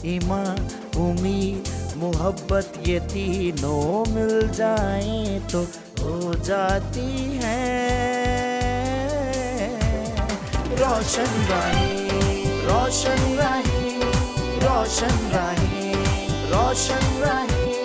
ईमान, उम्मीद, मोहब्बत ये तीनों मिल जाएं तो हो जाती है रोशन राहें, रोशन राहें, रोशन राहें, रोशन राहें,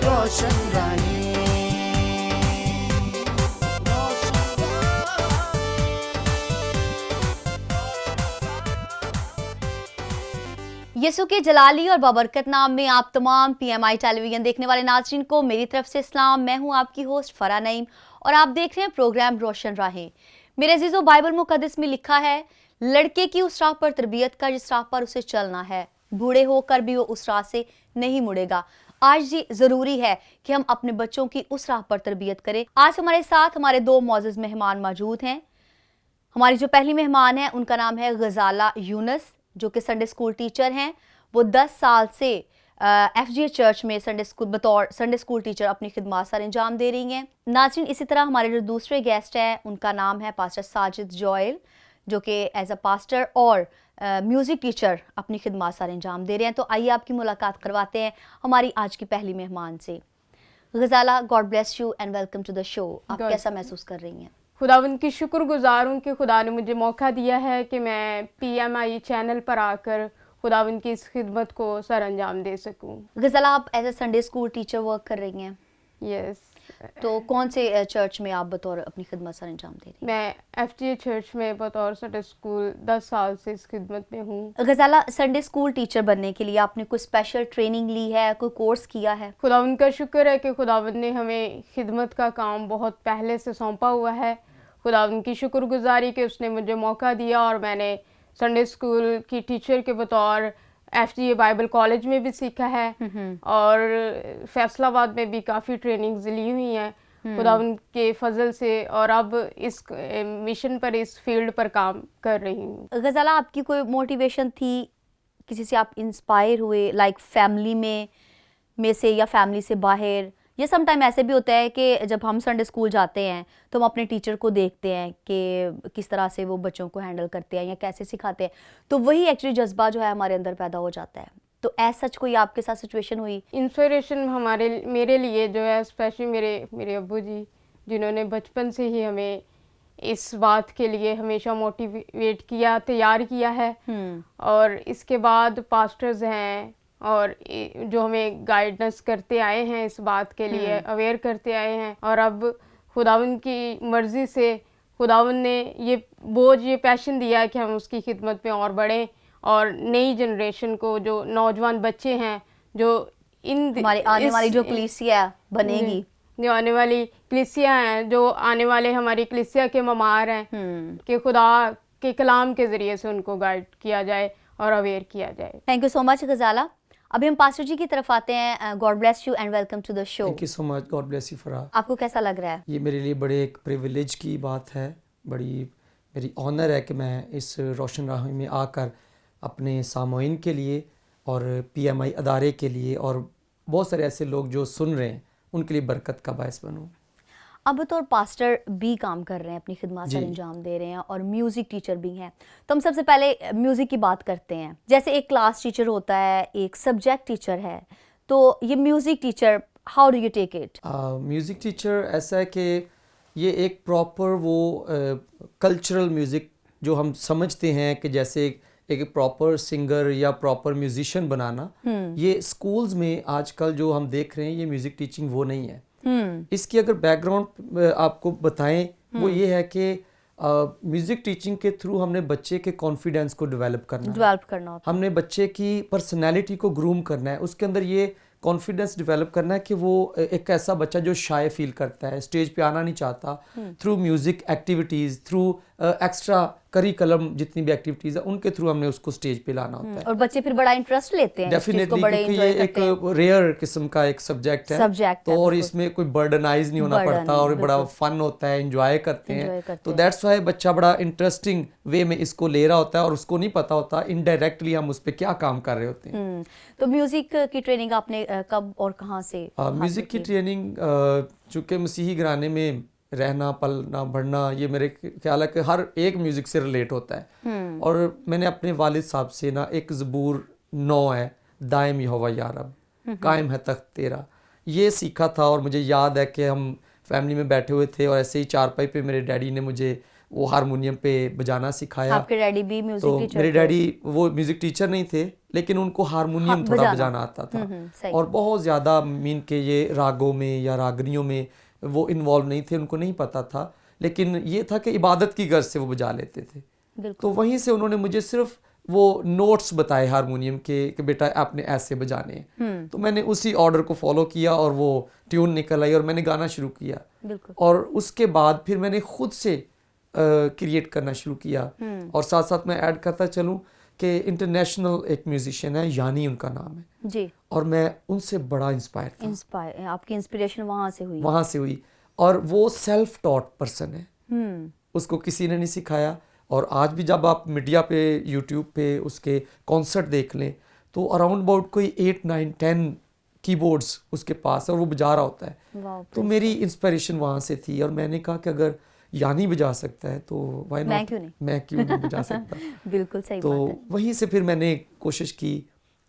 रोशन राहें। यसु के जलाली और बाबरकत नाम में आप तमाम PMI टेलीविजन देखने वाले नाज़रीन को मेरी तरफ से सलाम। मैं हूं आपकी होस्ट फरा नईम और आप देख रहे हैं प्रोग्राम रोशन राहें। मेरे अजीजों, बाइबल मुकद्दस में लिखा है, लड़के की उस राह पर तरबियत कर जिस राह पर उसे चलना है, बूढ़े होकर भी वो उस राह से नहीं मुड़ेगा। आज ये जरूरी है कि हम अपने बच्चों की उस राह पर तरबियत करें। आज हमारे साथ हमारे दो मौजूद मेहमान मौजूद हैं। हमारी जो पहली मेहमान है उनका नाम है गजाला यूनुस, जो कि संडे स्कूल टीचर हैं। वो 10 साल से FGA चर्च में बतौर संडे स्कूल टीचर अपनी खिदमत सर अंजाम दे रही हैं। नाज़रीन, इसी तरह हमारे जो दूसरे गेस्ट हैं उनका नाम है पास्टर साजिद जोयल, जो कि एज अ पास्टर और म्यूज़िक टीचर अपनी खिदमत सर अंजाम दे रहे हैं। तो आइए आपकी मुलाकात करवाते हैं हमारी आज की पहली मेहमान से। Ghazala, God bless you and welcome to the show. आप कैसा महसूस कर रही हैं? खुदावंद की शुक्रगुजार हूँ कि खुदा ने मुझे मौका दिया है कि मैं PMI चैनल पर आकर खुदावंद की इस खिदमत को सर अंजाम दे सकूँ। गजाला, आप as a Sunday school teacher work कर रही हैं। यस। तो कौन से चर्च में आप बतौर अपनी खिदमत सर अंजाम दे रही हैं? मैं FGA चर्च में बतौर संडे स्कूल 10 साल से इस खिदमत में हूँ। गजाला, संडे स्कूल टीचर बनने के लिए आपने कोई स्पेशल ट्रेनिंग ली है, कोई कोर्स किया है? खुदावंद का शुक्र है कि खुदावंद ने हमें खिदमत का काम बहुत पहले से सौंपा हुआ है। खुदावंद की शुक्रगुजारी कि उसने मुझे मौका दिया और मैंने संडे स्कूल की टीचर के बतौर FGA बाइबल कॉलेज में भी सीखा है और फैसलाबाद में भी काफ़ी ट्रेनिंग्स ली हुई हैं खुदावंद के फजल से, और अब इस मिशन पर, इस फील्ड पर काम कर रही हूँ। गजाला, आपकी कोई मोटिवेशन थी, किसी से आप इंस्पायर हुए, लाइक फैमिली में से या फैमिली से बाहर? ये समटाइम ऐसे भी होता है कि जब हम संडे स्कूल जाते हैं तो हम अपने टीचर को देखते हैं कि किस तरह से वो बच्चों को हैंडल करते हैं या कैसे सिखाते हैं, तो वही एक्चुअली जज्बा जो है हमारे अंदर पैदा हो जाता है। तो ऐसा सच कोई आपके साथ सिचुएशन हुई? इंस्पिरेशन मेरे लिए जो है स्पेशली मेरे अब्बू जी, जिन्होंने बचपन से ही हमें इस बात के लिए हमेशा मोटिवेट किया, तैयार किया है। और इसके बाद पास्टर्स हैं और जो हमें गाइडेंस करते आए हैं, इस बात के लिए अवेयर करते आए हैं। और अब खुदावंद की मर्ज़ी से खुदावंद ने ये पैशन दिया है कि हम उसकी खिदमत में और बढ़ें और नई जनरेशन को, जो नौजवान बच्चे हैं, जो हमारी आने वाली जो कलीसिया बनेगी, जो आने वाली कलीसिया हैं, जो आने वाले हमारी कलीसिया के ममार हैं, कि खुदा के कलाम के ज़रिए से उनको गाइड किया जाए और अवेयर किया जाए। Thank you so much Ghazala. अभी हम पास्टर जी की तरफ आते हैं। God bless you and welcome to the show. Thank you so much. God bless you फरा। आपको कैसा लग रहा है? ये मेरे लिए बड़े एक प्रिविलेज की बात है, बड़ी मेरी ऑनर है कि मैं इस रोशन राह में आकर अपने सामईन के लिए और PMI अदारे के लिए और बहुत सारे ऐसे लोग जो सुन रहे हैं उनके लिए बरकत का बायस बनूं। अब तो पास्टर भी काम कर रहे हैं, अपनी खिदमत सर अंजाम दे रहे हैं और म्यूज़िक टीचर भी हैं। तो हम सबसे पहले म्यूज़िक की बात करते हैं। जैसे एक क्लास टीचर होता है, एक सब्जेक्ट टीचर है, तो ये music teacher, how do you take it? Music teacher ऐसा है कि ये एक प्रॉपर वो कल्चरल म्यूज़िक जो हम समझते हैं कि जैसे एक प्रॉपर सिंगर या प्रॉपर म्यूजिशियन बनाना, ये स्कूल्स में आजकल जो हम देख रहे हैं ये म्यूज़िक टीचिंग वो नहीं है। इसकी अगर बैकग्राउंड आपको बताएं वो ये है कि म्यूज़िक टीचिंग के थ्रू हमने बच्चे के कॉन्फिडेंस को डेवलप करना है, हमने बच्चे की पर्सनैलिटी को ग्रूम करना है, उसके अंदर ये कॉन्फिडेंस डेवलप करना है कि वो एक ऐसा बच्चा जो शाय फील करता है, स्टेज पे आना नहीं चाहता, through music activities, through extra curriculum जितनी भी एक्टिविटीज़ है उनके थ्रू हमने उसको स्टेज पे लाना होता है। और बच्चे फिर बड़ा इंटरेस्ट लेते हैं डेफिनेटली, क्योंकि ये एक रेयर किस्म का एक सब्जेक्ट है, तो और इसमें कोई बर्डनाइज नहीं होना पड़ता और बड़ा फन होता है, एंजॉय करते हैं। तो दैट्स वाई बच्चा बड़ा इंटरेस्टिंग वे में इसको ले रहा होता है और उसको नहीं पता होता इनडायरेक्टली हम उस पर क्या काम कर रहे होते हैं। तो म्यूज़िक की ट्रेनिंग आपने कब और कहाँ से? म्यूज़िक की ट्रेनिंग चूँकि मसीही घराने में रहना, पलना, बढ़ना, ये मेरे ख्याल है कि हर एक म्यूज़िक से रिलेट होता है। और मैंने अपने वालिद साहब से ना एक ज़बूर 9 है दायम यहोवा या रब, कायम है तख्त तेरा, ये सीखा था। और मुझे याद है कि हम फैमिली में बैठे हुए थे और ऐसे ही चारपाई पे मेरे डैडी ने मुझे वो हारमोनियम पे बजाना सिखाया। आपके डैडी भी म्यूजिक तो टीचर मेरे थे? डैडी वो म्यूजिक टीचर नहीं थे, लेकिन उनको हारमोनियम हाँ, थोड़ा बजाना आता था। सही। और बहुत ज़्यादा मीन के ये रागों में या रागनियों में वो इन्वॉल्व नहीं थे, उनको नहीं पता था। लेकिन ये था कि इबादत की गर्ज से वो बजा लेते थे। बिल्कुल। तो वहीं से उन्होंने मुझे सिर्फ वो नोट्स बताए हारमोनियम के कि बेटा आपने ऐसे बजाने हैं। तो मैंने उसी ऑर्डर को फॉलो किया और वो ट्यून निकल आई और मैंने गाना शुरू किया। बिल्कुल। और उसके बाद फिर मैंने खुद से क्रिएट करना शुरू किया। और साथ साथ मैं ऐड करता चलूँ कि इंटरनेशनल एक म्यूजिशियन है, यानी उनका नाम है जी। और मैं उनसे बड़ा इंस्पायर था। आपकी इंस्पिरेशन वहां से हुई? वहाँ से हुई। और वो सेल्फ टॉट पर्सन है, उसको किसी ने नहीं सिखाया। और आज भी जब आप मीडिया पे यूट्यूब पे उसके कॉन्सर्ट देख लें तो अराउंड अबाउट कोई 8 9 10 कीबोर्ड्स उसके पास है और वो बजा रहा होता है। वाह, तो मेरी इंस्पिरेशन वहाँ से थी और मैंने कहा कि अगर यानी बजा सकता है तो व्हाई मैं नॉट, क्यों नहीं? मैं क्यों नहीं बजा सकता। बिल्कुल सही तो बात है। वहीं से फिर मैंने कोशिश की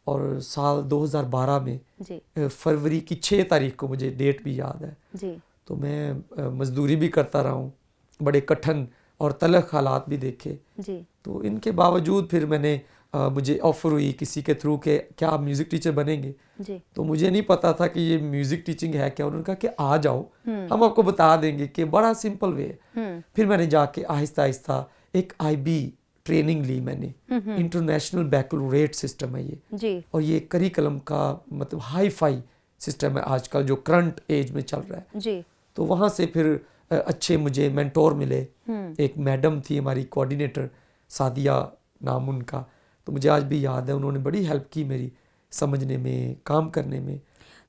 और साल 2012 में जी फरवरी की 6 तारीख को, मुझे डेट भी याद है, जी। तो मैं मजदूरी भी करता रहा हूँ, बड़े कठिन और तलख हालात भी देखे। जी तो इनके बावजूद फिर मैंने मुझे ऑफ़र हुई किसी के थ्रू के क्या आप म्यूज़िक टीचर बनेंगे। जी। तो मुझे नहीं पता था कि ये म्यूज़िक टीचिंग है क्या। उन्होंने कहा कि आ जाओ, हम आपको बता देंगे कि बड़ा सिंपल वे है। फिर मैंने जाके आहिस्ता आहिस्ता एक IB ट्रेनिंग ली मैंने। इंटरनेशनल बैकलॉरेट सिस्टम है ये, जी। और ये करिकुलम का मतलब हाई फाई सिस्टम है आजकल जो करंट एज में चल रहा है। जी। तो वहाँ से फिर अच्छे मुझे मेंटोर मिले। एक मैडम थी हमारी कोऑर्डिनेटर, सादिया नाम उनका, तो मुझे आज भी याद है, उन्होंने बड़ी हेल्प की मेरी समझने में, काम करने में।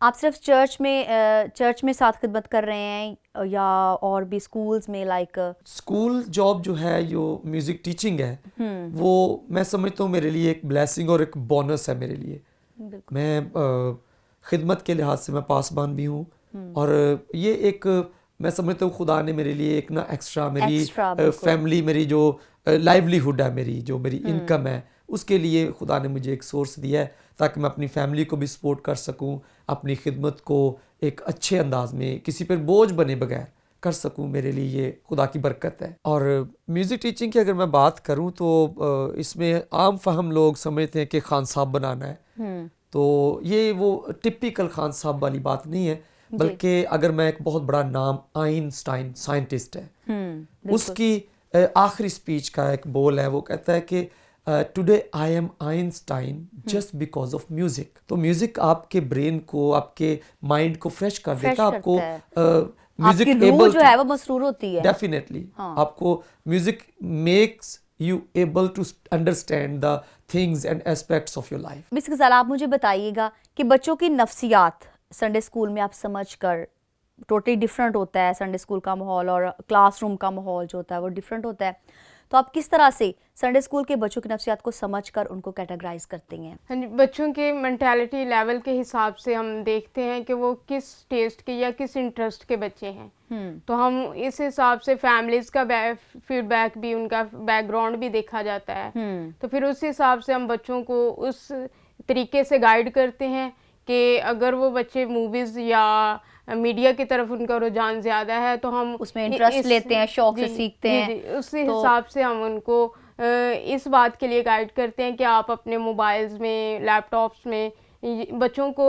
आप सिर्फ चर्च में साथ खिदमत कर रहे हैं या और भी स्कूल्स में लाइक? स्कूल जॉब जो है, जो म्यूज़िक टीचिंग है, वो मैं समझता हूँ मेरे लिए एक ब्लेसिंग और एक बोनस है मेरे लिए। मैं खिदमत के लिहाज से मैं पासबान भी हूँ और ये एक मैं समझता हूँ खुदा ने मेरे लिए एक ना एक्स्ट्रा मेरी फैमिली, मेरी जो लाइवलीहुड है, मेरी जो मेरी इनकम है, उसके लिए खुदा ने मुझे एक सोर्स दिया है ताकि मैं अपनी फैमिली को भी सपोर्ट कर सकूं, अपनी खिदमत को एक अच्छे अंदाज में किसी पर बोझ बने बगैर कर सकूं। मेरे लिए ये खुदा की बरकत है। और म्यूज़िक टीचिंग की अगर मैं बात करूं तो इसमें आम फहम लोग समझते हैं कि खान साहब बनाना है, तो ये वो टिपिकल खान साहब वाली बात नहीं है, बल्कि अगर मैं एक बहुत बड़ा नाम आइंस्टाइन साइंटिस्ट है, उसकी आखिरी स्पीच का एक बोल है, वो कहता है कि today I am Einstein just because of music. तो म्यूजिक आपके ब्रेन को, आपके माइंड को फ्रेश कर देता है, आपको म्यूजिक एबल जो है वो मसरूर होती है। डेफिनेटली आपको music makes you able to understand the things and aspects of your life. Miss Ghazal, आप मुझे बताइएगा कि बच्चों की नफ्सियात संडे स्कूल में आप समझ कर टोटली डिफरेंट होता है। संडे स्कूल का माहौल और क्लासरूम का माहौल जो होता है वो डिफरेंट होता है, तो आप किस तरह से संडे स्कूल के बच्चों की नफ्सियात को समझकर उनको कैटेगराइज करते हैं? हाँ जी, बच्चों के मेंटालिटी लेवल के हिसाब से हम देखते हैं कि वो किस टेस्ट के या किस इंटरेस्ट के बच्चे हैं। तो हम इस हिसाब से फैमिलीज का फीडबैक भी, उनका बैकग्राउंड भी देखा जाता है। तो फिर उस हिसाब से हम बच्चों को उस तरीके से गाइड करते हैं कि अगर वो बच्चे मूवीज़ या मीडिया की तरफ उनका रुझान ज़्यादा है तो हम उसमें इंटरेस्ट लेते हैं, शौक से सीखते हैं। उस हिसाब से हम उनको इस बात के लिए गाइड करते हैं कि आप अपने मोबाइल्स में, लैपटॉप्स में बच्चों को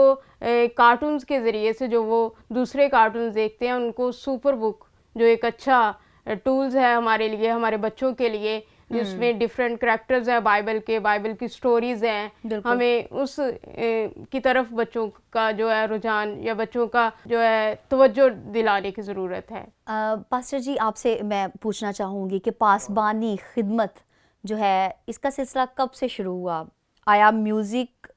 कार्टून्स के ज़रिए से जो वो दूसरे कार्टून्स देखते हैं, उनको सुपर बुक जो एक अच्छा टूल्स है हमारे लिए, हमारे बच्चों के लिए, जिसमें डिफरेंट करैक्टर्स हैं बाइबल के, बाइबल की स्टोरीज हैं, हमें उस की तरफ बच्चों का जो है रुझान या बच्चों का जो है तवज्जो दिलाने की ज़रूरत है। पास्टर जी, आपसे मैं पूछना चाहूँगी कि पासबानी खिदमत जो है, इसका सिलसिला कब से शुरू हुआ? आया म्यूज़िक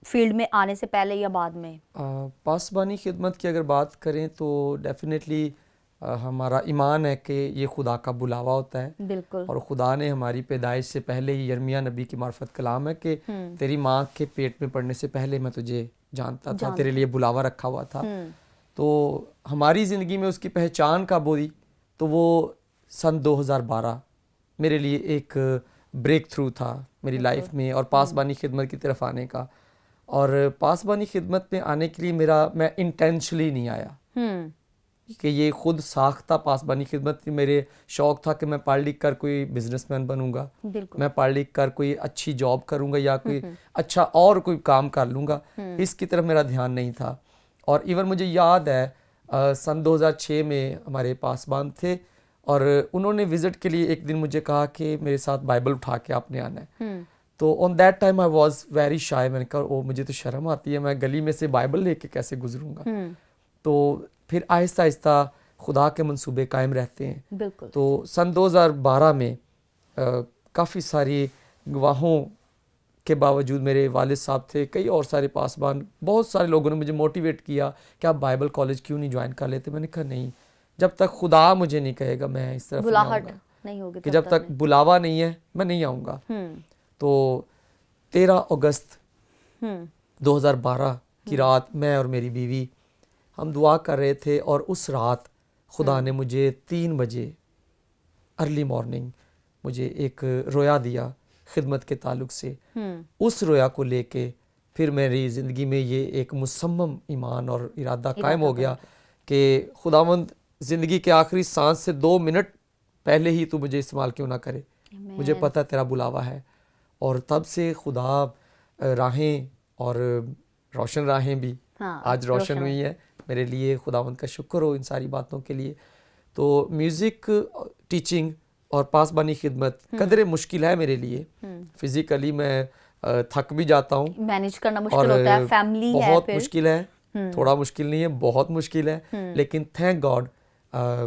फील्ड में आने से पहले या बाद में? पासबानी खिदमत की अगर बात करें तो डेफिनेटली हमारा ईमान है कि ये खुदा का बुलावा होता है। बिल्कुल। और खुदा ने हमारी पैदाइश से पहले ही, यर्मिया नबी की मार्फत कलाम है कि तेरी माँ के पेट में पड़ने से पहले मैं तुझे जानता था, तेरे लिए बुलावा रखा हुआ था। तो हमारी ज़िंदगी में उसकी पहचान कब हुई, तो वो सन 2012 मेरे लिए एक ब्रेक थ्रू था मेरी लाइफ में और पासबानी खिदमत की तरफ आने का। और पासबानी खिदमत में आने के लिए मैं इंटेंशनली नहीं आया कि ये खुद साख्ता पासबानी खिदमत थी। मेरे शौक था कि मैं पढ़ लिख कर कोई बिजनेसमैन बनूंगा, मैं पढ़ लिख कर कोई अच्छी जॉब करूंगा या कोई अच्छा और कोई काम कर लूंगा, इसकी तरफ मेरा ध्यान नहीं था। और इवन मुझे याद है सन 2006 में हमारे पासबान थे और उन्होंने विजिट के लिए एक दिन मुझे कहा कि मेरे साथ बाइबल उठा के आपने आना है। तो on that time I was very shy. मैंने कहा ओ मुझे तो शर्म आती है, मैं गली में से बाइबल लेके कैसे गुजरूंगा। तो फिर आहिस्ता आहिस्ता खुदा के मंसूबे कायम रहते हैं। बिल्कुल। तो सन 2012 में काफ़ी सारी गवाहों के बावजूद, मेरे वालिद साहब थे, कई और सारे पासबान, बहुत सारे लोगों ने मुझे मोटिवेट किया कि आप बाइबल कॉलेज क्यों नहीं ज्वाइन कर लेते। मैंने कहा नहीं, जब तक खुदा मुझे नहीं कहेगा मैं इस तरफ बुलाहट नहीं होगी, कि जब तक बुलावा नहीं है मैं नहीं आऊँगा। तो 13 अगस्त 2012 की रात मैं और मेरी बीवी हम दुआ कर रहे थे और उस रात खुदा ने मुझे 3 बजे अर्ली मॉर्निंग मुझे एक रोया दिया खिदमत के ताल्लुक से। उस रोया को लेके फिर मेरी ज़िंदगी में ये एक मुसम्मम ईमान और इरादा कायम हो गया कि खुदावंद ज़िंदगी के आखिरी सांस से 2 मिनट पहले ही तू मुझे इस्तेमाल क्यों ना करे, मुझे पता तेरा बुलावा है। और तब से खुदा राहें और रोशन राहें भी आज रोशन हुई है मेरे लिए। खुदावंद का शुक्र हो इन सारी बातों के लिए। तो म्यूज़िक टीचिंग और पासबानी खिदमत कदरे मुश्किल है मेरे लिए। फिजिकली मैं थक भी जाता हूँ, मैनेज करना मुश्किल होता है, फैमिली है, बहुत मुश्किल है, थोड़ा मुश्किल नहीं है, बहुत मुश्किल है। लेकिन थैंक गॉड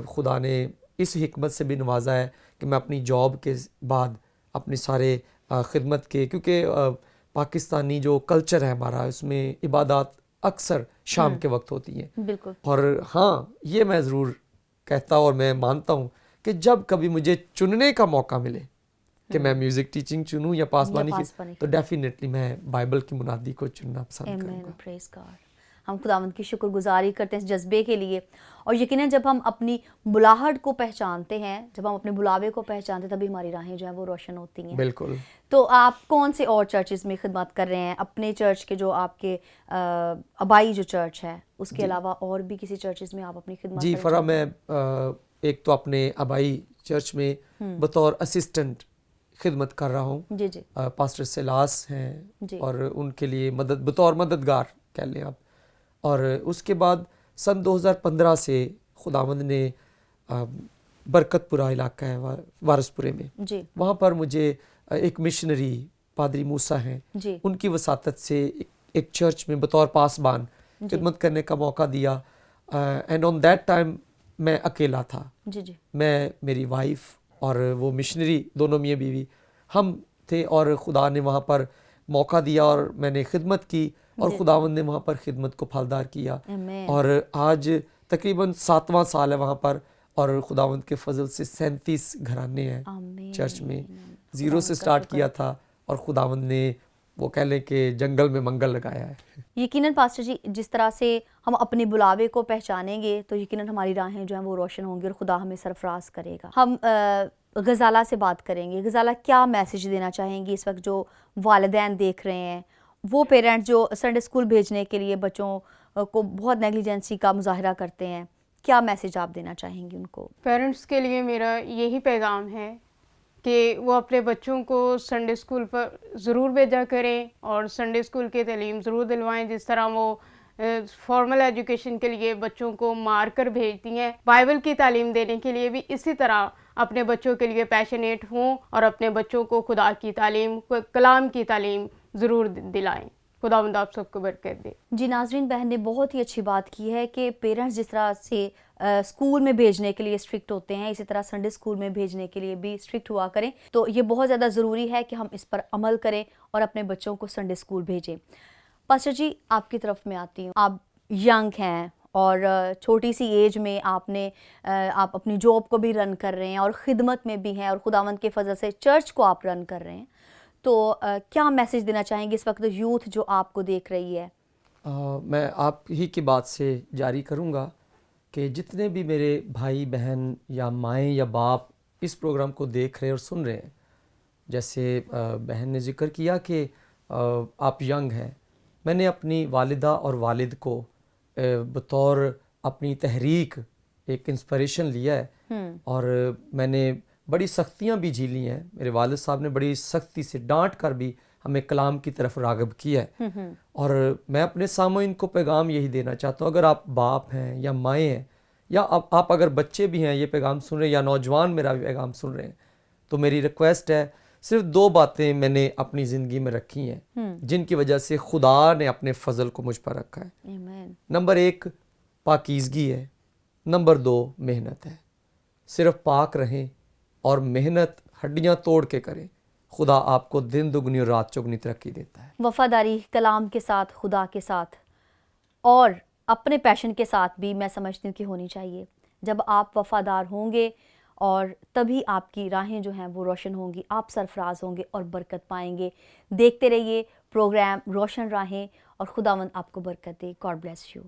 खुदा ने इस हिकमत से भी नवाजा है कि मैं अपनी जॉब के बाद अपने सारे खिदमत के, क्योंकि पाकिस्तानी जो कल्चर है हमारा, उसमें इबादत अक्सर शाम के वक्त होती है। बिल्कुल। और हाँ, ये मैं ज़रूर कहता और मैं मानता हूँ कि जब कभी मुझे चुनने का मौका मिले कि मैं म्यूज़िक टीचिंग चुनूँ या पासबानी की, तो डेफिनेटली मैं बाइबल की मुनादी को चुनना पसंद करूँगा। Praise God. हम खुदावंद की शुक्रगुजारी करते हैं इस जज्बे के लिए। और यकीनन जब हम अपनी बुलाहट को पहचानते हैं, जब हम अपने बुलावे को पहचानते हैं, तभी हमारी राहें जो हैं वो रोशन होती हैं। बिल्कुल। तो आप कौन से और चर्चेज़ में खिदमत कर रहे हैं? अपने चर्च के जो आपके आबाई जो चर्च है उसके अलावा और भी किसी चर्चेज़ में आप अपनी खिदमत? जी फरा, मैं एक तो अपने आबाई चर्च में बतौर असिस्टेंट खिदमत कर रहा हूँ। जी जी। पास्टर सिलास हैं और उनके लिए बतौर मददगार कह लें आप। और उसके बाद सन 2015 से खुदावंद ने बरकतपुरा इलाका है वारसपुरे में, वहाँ पर मुझे एक मिशनरी पादरी मूसा हैं, उनकी वसातत से एक चर्च में बतौर पासबान खिदमत करने का मौका दिया। एंड ऑन दैट टाइम मैं अकेला था। जी। मैं, मेरी वाइफ और वो मिशनरी, दोनों मियाँ बीवी हम थे और खुदा ने वहाँ पर मौका दिया और मैंने खिदमत की और खुदावंद ने वहाँ पर खिदमत को फलदार किया। और आज तकरीबन 7वां साल है वहाँ पर और खुदावंद के फजल से 37 घराने हैं चर्च में। 0 से स्टार्ट किया था और खुदावंद ने वो कह लें कि जंगल में मंगल लगाया है। यकीनन पास्टर जी, जिस तरह से हम अपने बुलावे को पहचानेंगे तो यकीनन हमारी राहें जो हैं वो रोशन होंगी और खुदा हमें सरफराज करेगा। हम गज़ाला से बात करेंगे। गज़ाला, क्या मैसेज देना चाहेंगी इस वक्त जो वालिदैन देख रहे हैं, वो पेरेंट्स जो संडे स्कूल भेजने के लिए बच्चों को बहुत नेग्लिजेंसी का मुजाहरा करते हैं, क्या मैसेज आप देना चाहेंगी उनको? पेरेंट्स के लिए मेरा यही पैगाम है कि वो अपने बच्चों को संडे स्कूल पर ज़रूर भेजा करें और संडे स्कूल की तालीम ज़रूर दिलवाएं। जिस तरह वो फॉर्मल एजुकेशन के लिए बच्चों को मार कर भेजती हैं, बाइबल की तालीम देने के लिए भी इसी तरह अपने बच्चों के लिए पैशनेट हों और अपने बच्चों को खुदा की तालीम, कलाम की तालीम ज़रूर दिलाएं। खुदावंद आप सबको बरकत दे। जी नाज़रीन, बहन ने बहुत ही अच्छी बात की है कि पेरेंट्स जिस तरह से स्कूल में भेजने के लिए स्ट्रिक्ट होते हैं, इसी तरह संडे स्कूल में भेजने के लिए भी स्ट्रिक्ट हुआ करें। तो ये बहुत ज़्यादा ज़रूरी है कि हम इस पर अमल करें और अपने बच्चों को संडे स्कूल भेजें। पास्टर जी, आपकी तरफ में आती हूँ। आप यंग हैं और छोटी सी एज में आप अपनी जॉब को भी रन कर रहे हैं और ख़िदमत में भी हैं और खुदावंद के फजल से चर्च को आप रन कर रहे हैं। तो क्या मैसेज देना चाहेंगे इस वक्त यूथ जो आपको देख रही है? मैं आप ही की बात से जारी करूँगा कि जितने भी मेरे भाई बहन या माएँ या बाप इस प्रोग्राम को देख रहे और सुन रहे हैं, जैसे बहन ने जिक्र किया कि आप यंग हैं, मैंने अपनी वालिदा और वालिद को बतौर अपनी तहरीक एक इंस्पिरेशन लिया है और मैंने बड़ी सख्तियां भी झेली हैं। मेरे वालिद साहब ने बड़ी सख्ती से डांट कर भी हमें कलाम की तरफ राग़िब किया है। और मैं अपने सामईन को पैगाम यही देना चाहता हूँ, अगर आप बाप हैं या माएँ हैं या आप अगर बच्चे भी हैं ये पैगाम सुन रहे हैं या नौजवान मेरा भी पैगाम सुन रहे हैं, तो मेरी रिक्वेस्ट है, सिर्फ 2 बातें मैंने अपनी ज़िंदगी में रखी हैं जिनकी वजह से खुदा ने अपने फजल को मुझ पर रखा है। आमीन। नंबर 1 पाकीज़गी है, नंबर 2 मेहनत है। सिर्फ पाक रहें और मेहनत हड्डियां तोड़ के करें, खुदा आपको दिन दुगनी और रात चौगनी तरक्की देता है। वफादारी कलाम के साथ, खुदा के साथ और अपने पैशन के साथ भी मैं समझती हूँ कि होनी चाहिए। जब आप वफादार होंगे और तभी आपकी राहें जो हैं वो रोशन होंगी, आप सरफराज होंगे और बरकत पाएंगे। देखते रहिए प्रोग्राम रोशन राहें और खुदावंद आपको बरकत दे। God bless you.